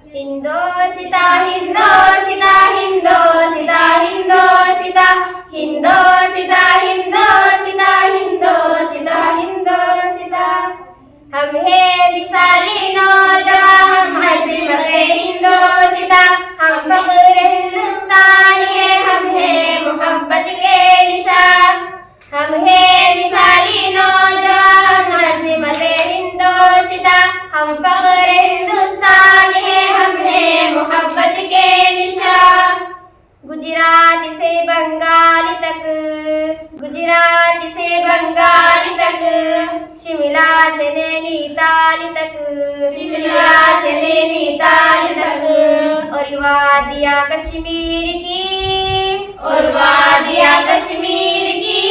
Hindosita, Hindosita, Hindosita, Hindosita, Hindosita, Hindosita, Hindosita, Hindosita. हम है मिसाली नौजवान, हम अज़ीमत-ए हिंदोसिता, हम फ़ख्र हिंदुस्तानी है, हम है मोहब्बत के निशान। हम है मिसाली नौजवान, हम अज़ीमत-ए हिंदोसिता, हम फ़ख्र हिंदुस्तानी है, हम है मोहब्बत के निशान। गुजरात से बंगाल तक, गुजरात से बंगाल तक, शिमला से नैनीताल तक, शिमला से नैनीताल तक, और वादिया कश्मीर की, और वादिया कश्मीर की,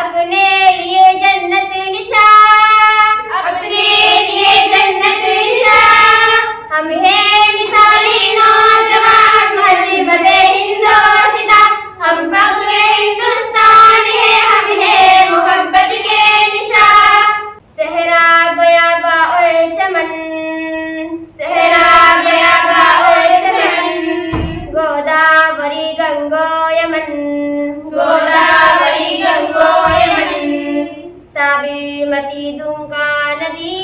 अपने लिए जन्नत निशान, अपने लिए जन्नत निशान। हम है मिसाली नौजवान, अज़ीमत-ए हिंदोसिता, हम फ़ख्र हिंदुस्तान है, हम है मोहब्बत के निशान। सहरा बयाबा और चमन, सहरा बयाबा और चमन, गोदावरी गंगो यमन, गोदावरी गंगो यमन, साबरमती गंगा नदी,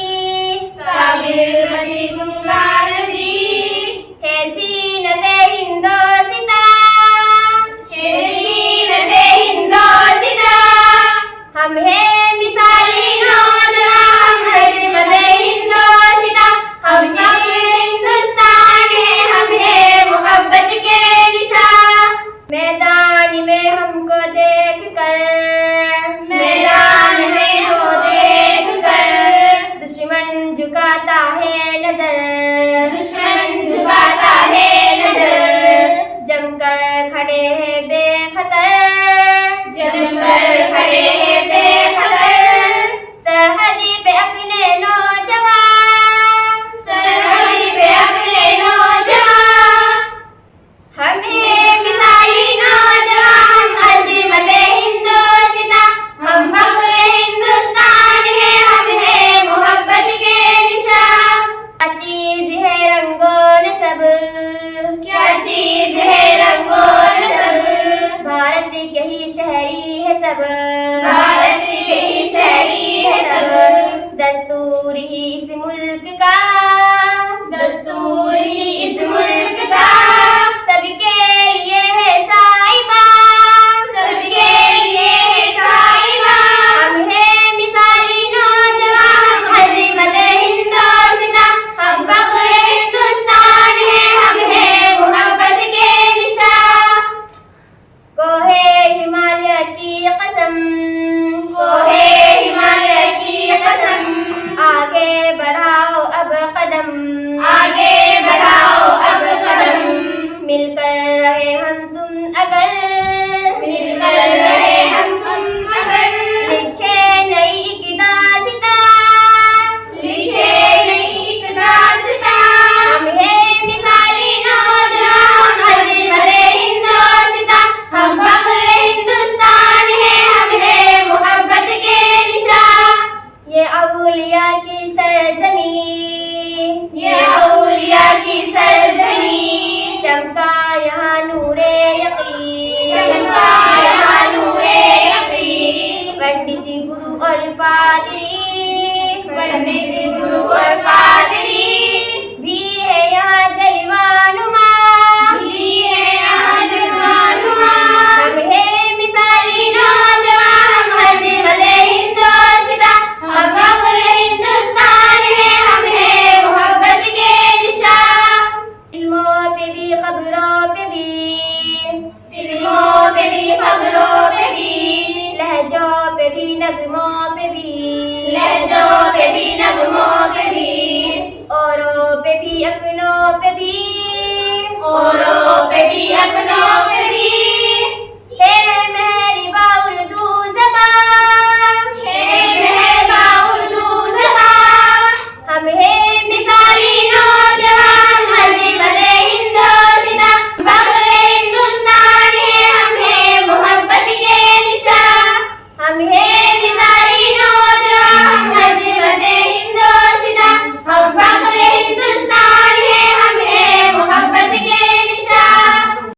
साबरमती गंगा नदी, है ज़ीनत-ए हिंदोसिता, है ज़ीनत-ए हिंदोसिता। हम है मिसाली नौजवान, हम अज़ीमत-ए हिंदोसिता, हम फ़ख्र हिंदुस्तान है, हम है मोहब्बत के निशान। मैदान में हमको देख कर, मैदान में हो देख कर, दुश्मन झुकाता है नजर, दुश्मन झुकाता है नजर। जमकर खड़े हैं बेखतर, जमकर खड़े हैं बेखतर, सरहदी पे अपने नौजवान, सरहदी पे अपने नौजवान। हम है मिसाली नौजवान, अज़ीमत-ए हिंदोसिता, हम फ़ख्र हिंदुस्तान है, हम है मोहब्बत के निशान। क्या चीज़ है रंगो नसब, क्या चीज़ है रंगो नसब, भारत के ही शहरी है सब, भारत के ही शहरी है सब। दस्तूर ही इस मुल्क का, दस्तूर ही इस मुल्क का, सबके लिए है साहिबा, सबके लिए है साहिबा। हम है मिसाली नौजवान, हम अज़ीमत-ए हिंदोसिता, हम फ़ख्र हिंदुस्तान है, हम है मोहब्बत के निशान। कोहे हिमालय की कसम, कोहे हिमालय की कसम, आगे बढ़ाओ अब कदम, आगे बढ़ाओ अब कदम। मिलकर रहे हम तुम अगर, मिलकर रहे हम तुम अगर, लिखे नई एक दास्तां, लिखे नई एक दास्तां। हम है मिसाली नौजवान, अज़ीमत-ए हिंदोसिता, हम फ़ख्र हिंदुस्तान है, हम है मोहब्बत के निशान। ये औलिया की सरज़मीं, ये औलिया की सरज़मीं, चमका यहाँ नूरे यक़ीन, चमका यहाँ नूरे यक़ीन। पंडित गुरु और पादरी, पंडित गुरु और पादरी, भी है यहाँ जलवानुमा, भी है यहाँ जलवानुमा। हम है मिसाली नौजवान, हम अज़ीमत-ए हिंदोसिता, हम फ़ख्र हिंदुस्तान है, हम है मोहब्बत के निशान। फिल्मों पे भी खबरों पे भी, फिल्मों पे भी खबरों पे भी, लहजों पे भी नगमों पे भी, लहजों पे भी नगमों पे भी, औरों पे भी अपनों पे भी, औरों पे भी अपनों पे भी, है